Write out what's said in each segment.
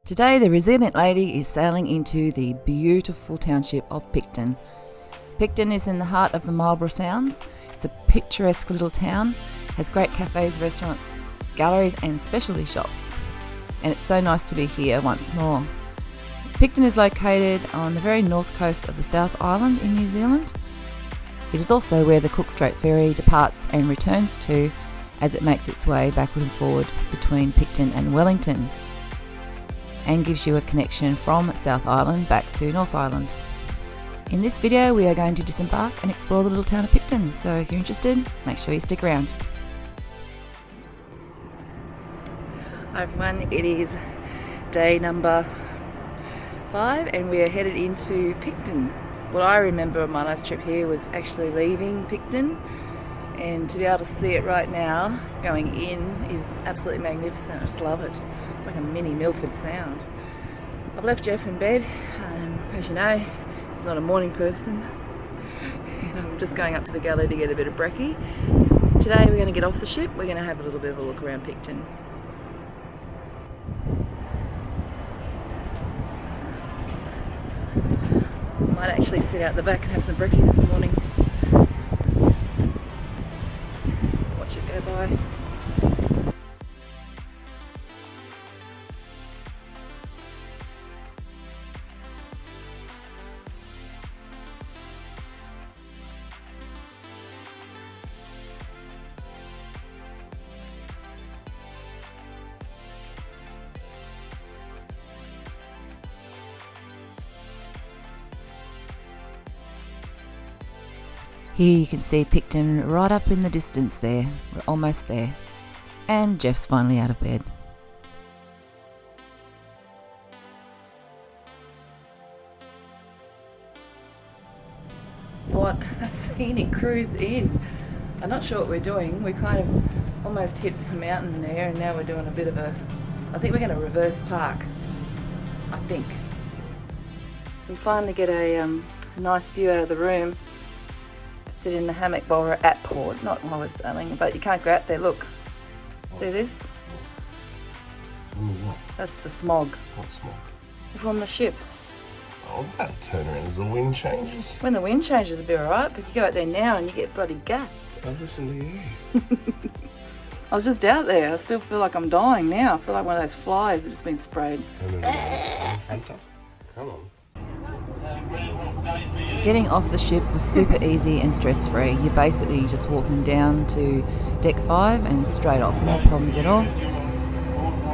Today the resilient lady is sailing into the beautiful township of Picton. Picton is in the heart of the Marlborough Sounds. It's a picturesque little town, has great cafes, restaurants, galleries and specialty shops. And it's so nice to be here once more. Picton is located on the very north coast of the South Island in New Zealand. It is also where the Cook Strait Ferry departs and returns to as it makes its way backward and forward between Picton and Wellington, and gives you a connection from South Island back to North Island. In this video we are going to disembark and explore the little town of Picton, so if you're interested, make sure you stick around. Hi everyone, it is day number 5 and we are headed into Picton. What I remember of my last trip here was actually leaving Picton, and to be able to see it right now going in is absolutely magnificent. I just love it. It's like a mini Milford Sound. I've left Jeff in bed. As you know, he's not a morning person. And I'm just going up to the galley to get a bit of brekkie. Today we're going to get off the ship. We're going to have a little bit of a look around Picton. Might actually sit out the back and have some brekkie this morning. Watch it go by. Here you can see Picton right up in the distance there. We're almost there. And Jeff's finally out of bed. What a scenic cruise in. I'm not sure what we're doing. We kind of almost hit a mountain there and now we're doing a bit of a... I think we're going to reverse park. I think. We finally get a nice view out of the room. Sit in the hammock while we're at port, not while we're sailing, but you can't go out there, look. See this? What? That's the smog. What smog? From the ship. Oh, that'll turn around as the wind changes. When the wind changes it'll be alright, but you go out there now and you get bloody gassed. I listen to you. I was just out there, I still feel like I'm dying now. I feel like one of those flies that's been sprayed. Hunter, come on. Getting off the ship was super easy and stress-free. You're basically just walking down to deck 5 and straight off, no problems at all.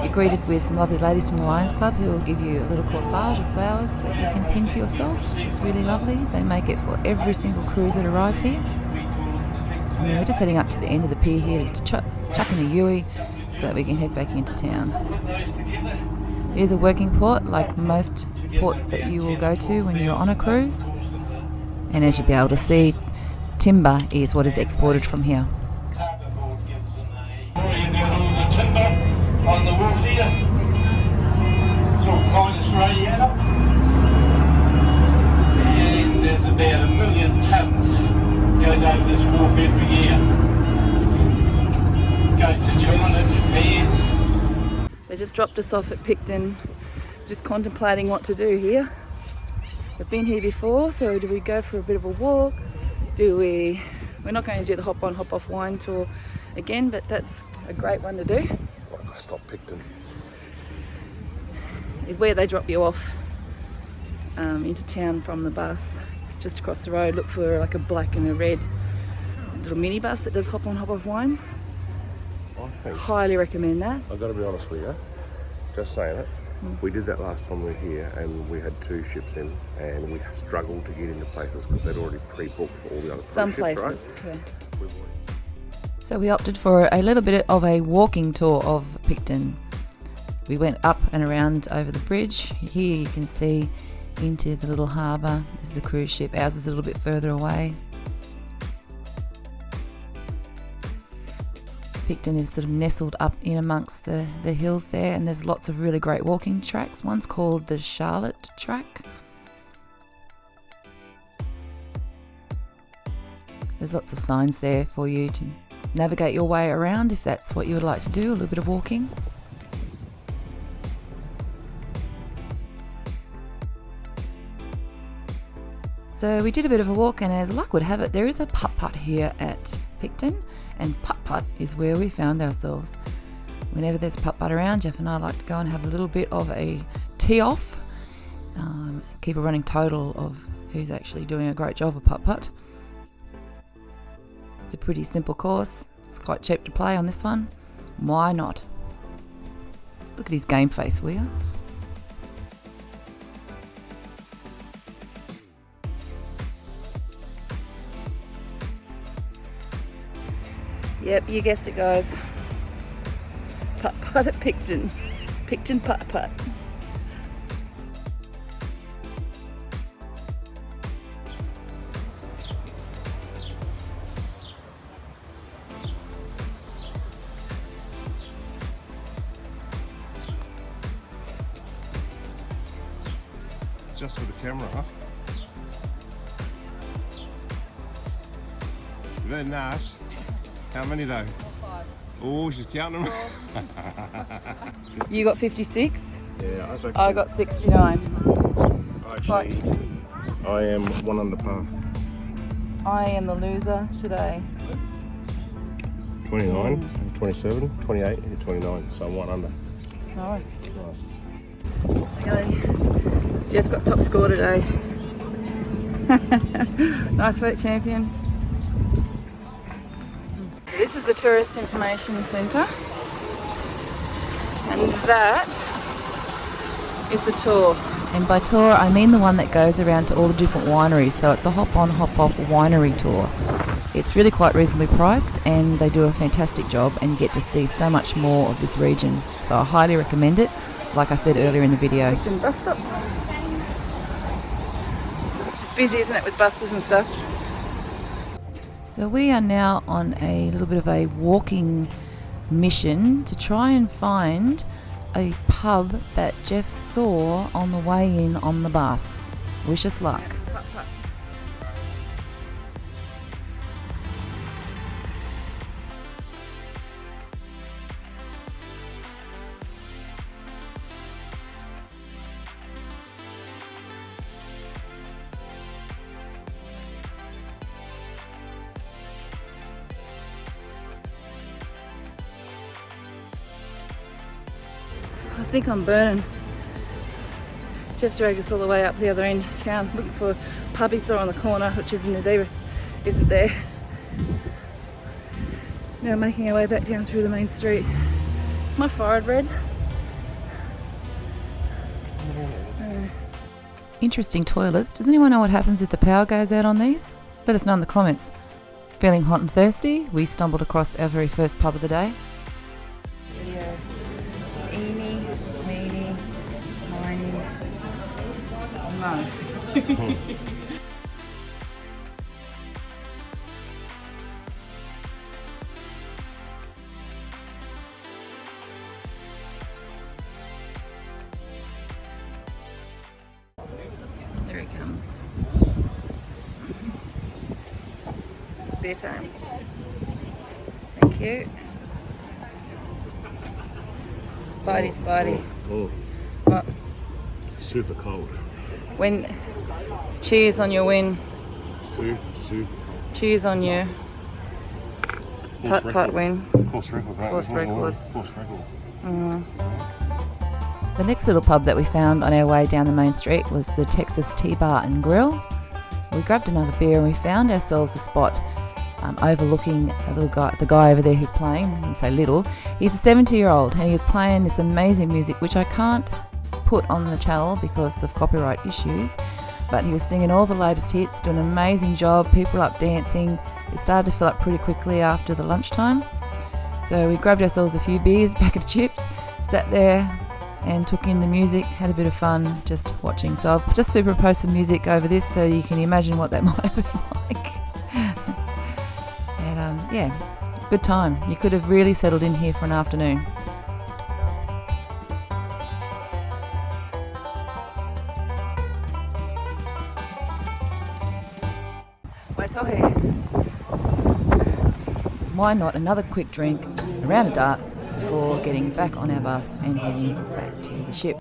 You're greeted with some lovely ladies from the Lions Club who will give you a little corsage of flowers that you can pin to yourself, which is really lovely. They make it for every single cruise that arrives here. And then we're just heading up to the end of the pier here to chuck in a Yui so that we can head back into town. It is a working port like most ports that you will go to when you're on a cruise. And as you'll be able to see, timber is what is exported from here. Timber on the wharf here. It's all Pinus radiator. And there's about 1 million tonnes goes over this wharf every year. Goes to China, Japan. They just dropped us off at Picton, just contemplating what to do here. We've been here before, so do we go for a bit of a walk? We're not going to do the hop on hop off wine tour again, but that's a great one to do. I stopped Picton. Is where they drop you off into town from the bus. Just across the road, look for like a black and a red little minibus that does hop on hop off wine. I think. Highly recommend that. I've got to be honest with you, just saying it. We did that last time we were here and we had 2 ships in and we struggled to get into places because they'd already pre-booked for all the other Some ships, places, right? yeah. So we opted for a little bit of a walking tour of Picton. We went up and around over the bridge. Here you can see into the little harbour. This is the cruise ship. Ours is a little bit further away. Picton is sort of nestled up in amongst the hills there, and there's lots of really great walking tracks. One's called the Charlotte Track. There's lots of signs there for you to navigate your way around if that's what you would like to do, a little bit of walking. So we did a bit of a walk, and as luck would have it, there is a putt-putt here at Picton, and putt-putt is where we found ourselves. Whenever there's putt-putt around, Jeff and I like to go and have a little bit of a tee-off, keep a running total of who's actually doing a great job of putt-putt. It's a pretty simple course. It's quite cheap to play on this one. Why not? Look at his game face, will you? Yep, you guessed it, guys. Putt-putt at Picton. Picton putt-putt. Just for the camera, huh? Very nice. How many though? 5. Oh, she's counting them. You got 56? Yeah, I got 69. Actually, I am 1 under par. I am the loser today. 29, 27, 28, and 29, so I'm 1 under. Nice. Nice. Okay. Jeff got top score today. Nice work, champion. This is the Tourist Information Centre, and that is the tour. And by tour, I mean the one that goes around to all the different wineries, so it's a hop-on, hop-off winery tour. It's really quite reasonably priced, and they do a fantastic job, and you get to see so much more of this region. So I highly recommend it, like I said earlier in the video. Picton bus stop. It's busy, isn't it, with buses and stuff? So we are now on a little bit of a walking mission to try and find a pub that Jeff saw on the way in on the bus. Wish us luck. I think I'm burning. Jeff dragged us all the way up the other end of town looking for a pub he saw on the corner, which isn't there. Now making our way back down through the main street. Is my forehead red? Interesting toilets. Does anyone know what happens if the power goes out on these? Let us know in the comments. Feeling hot and thirsty, we stumbled across our very first pub of the day. Eeny, meeny, miny, mo. There he comes. Beer time. Thank you. Spidey. Oh, What? super cold. Cheers on your win. Super cold. Cheers on your putt win. Course record, right? Course record. Course record. The next little pub that we found on our way down the main street was the Texas Tea Bar and Grill. We grabbed another beer and we found ourselves a spot overlooking the guy over there who's playing. I wouldn't say little. He's a 70-year-old and he was playing this amazing music which I can't put on the channel because of copyright issues, but he was singing all the latest hits, doing an amazing job, people up dancing. It started to fill up pretty quickly after the lunchtime, so we grabbed ourselves a few beers, packet of chips, sat there and took in the music, had a bit of fun just watching. So I've just superimposed some music over this so you can imagine what that might have been like. And yeah, good time. You could have really settled in here for an afternoon. Why not another quick drink, a round of darts before getting back on our bus and heading back to the ship.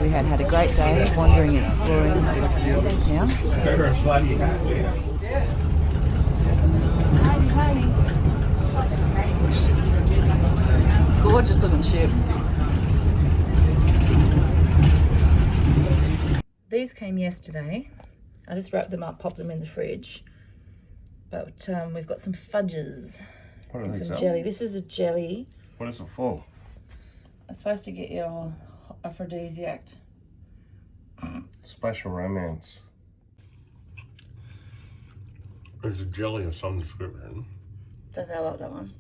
We had a great day wandering and exploring this beautiful town. Gorgeous looking ship. These came yesterday. I just wrapped them up, popped them in the fridge. But we've got some fudges What and some jelly. This is a jelly. What is it for? It's supposed to get your aphrodisiac. Special romance. It's a jelly of some description. Don't think I like that one.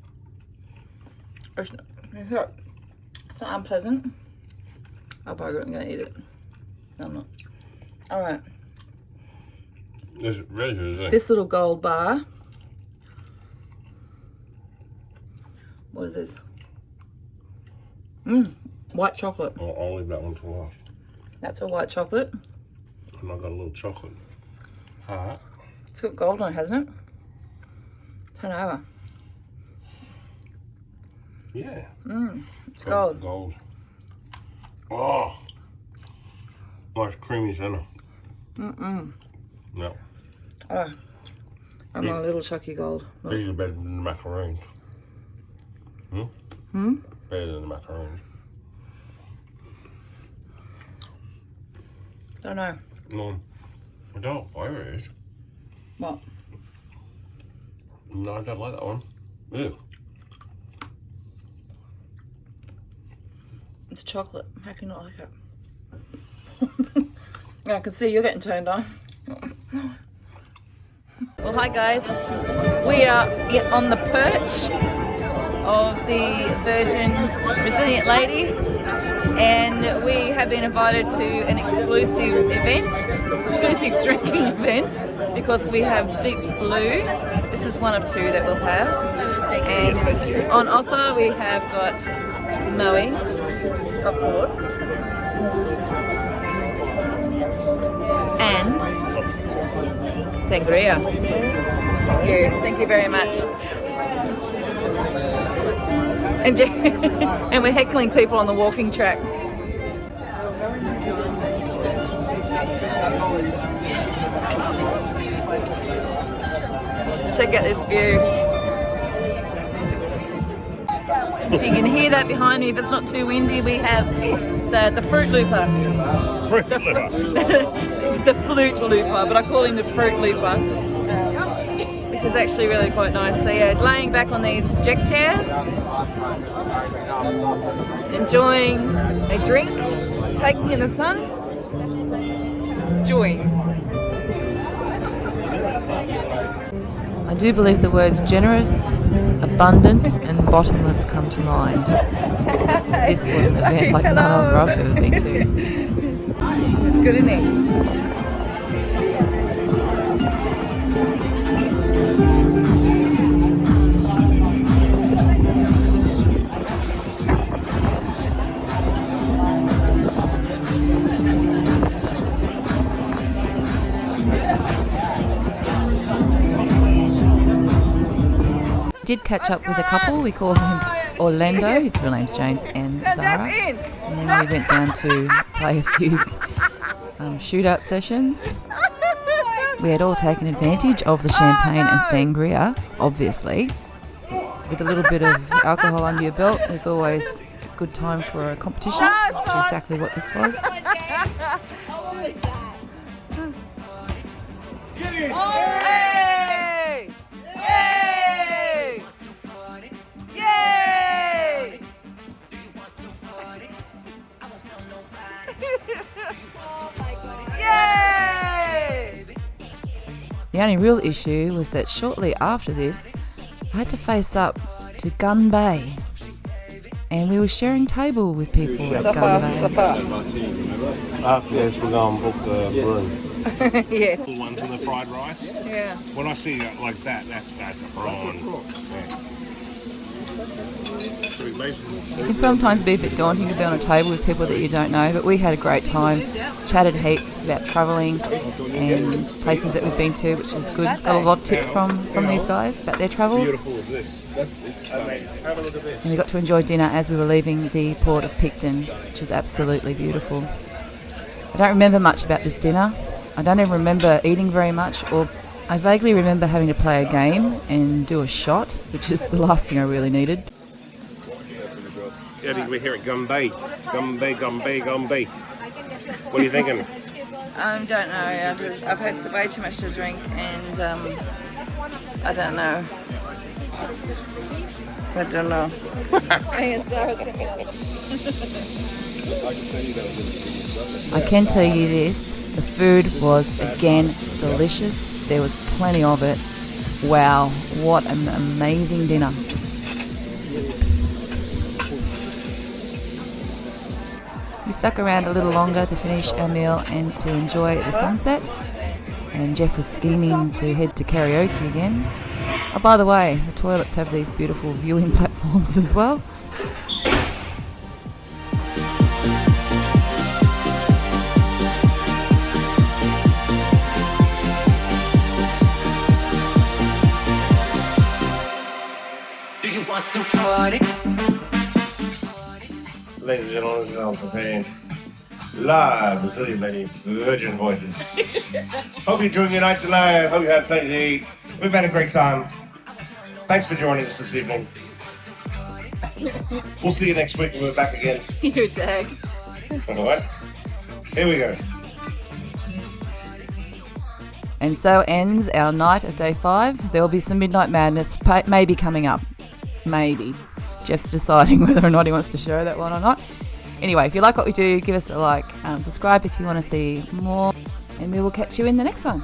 It's not unpleasant. I'll probably I'm gonna eat it. No, I'm not. Alright. It's really good, isn't it? This little gold bar. What is this? White chocolate. I'll leave that one to last. That's a white chocolate. And I've got a little chocolate heart. It's got gold on it, hasn't it? Turn it over. Yeah. It's gold. Gold. Oh. Nice creamy centre. Yep. Oh. I'm on a little chucky gold. Look. These are better than the macaroons. Better than the macaroons. Don't know. No. I don't know what flavour it is. What? No, I don't like that one. Ew. It's chocolate. How can you not like it? I can see you're getting turned on. Well, hi guys. We are on the perch of the Virgin Resilient Lady, and we have been invited to an exclusive drinking event, because we have Deep Blue. This is one of two that we'll have. And on offer we have got Moe, of course, and sangria. Thank you very much. And we're heckling people on the walking track. Check out this view. If you can hear that behind me, if it's not too windy, we have the fruit looper. The flute looper, but I call him the fruit looper, which is actually really quite nice. So yeah, laying back on these deck chairs, enjoying a drink, taking in the sun, enjoying. I do believe the words generous, abundant and bottomless come to mind. This was an event like none other I've ever been to. It's good, isn't it? Did catch up with a couple. We call him Orlando, his real name's James, and Zara. And then we went down to play a few shootout sessions. We had all taken advantage of the champagne and sangria, obviously. With a little bit of alcohol under your belt, there's always a good time for a competition, which is exactly what this was. The only real issue was that shortly after this, I had to face up to Gunbae, and we were sharing table with people at Gunbae. Yes, we're going to book the room. Yes. The ones with the fried rice. Yeah. When I see that like that, that's a prawn. Yeah. It can sometimes be a bit daunting to be on a table with people that you don't know, but we had a great time. Chatted heaps about travelling and places that we've been to, which was good. Got a lot of tips from these guys about their travels. And we got to enjoy dinner as we were leaving the port of Picton, which is absolutely beautiful. I don't remember much about this dinner. I don't even remember eating very much, or I vaguely remember having to play a game and do a shot, which is the last thing I really needed. Yeah, we're here at Gunbae. Gunbae. What are you thinking? I don't know. I've had way too much to drink, and I don't know. I can tell you this, the food was again delicious. There was plenty of it. Wow, what an amazing dinner. We stuck around a little longer to finish our meal and to enjoy the sunset. And Jeff was scheming to head to karaoke again. Oh, by the way, the toilets have these beautiful viewing platforms as well. Do you want to party? Ladies and gentlemen, this is Alan Payne. Live, with silly lady, virgin voices. Hope you're enjoying your night tonight. Hope you had plenty to eat. We've had a great time. Thanks for joining us this evening. We'll see you next week when we're back again. Your tag. Alright, here we go. And so ends our night of day 5. There will be some Midnight Madness maybe coming up. Maybe. Jeff's deciding whether or not he wants to show that one or not. Anyway, if you like what we do, give us a like. Subscribe if you want to see more. And we will catch you in the next one.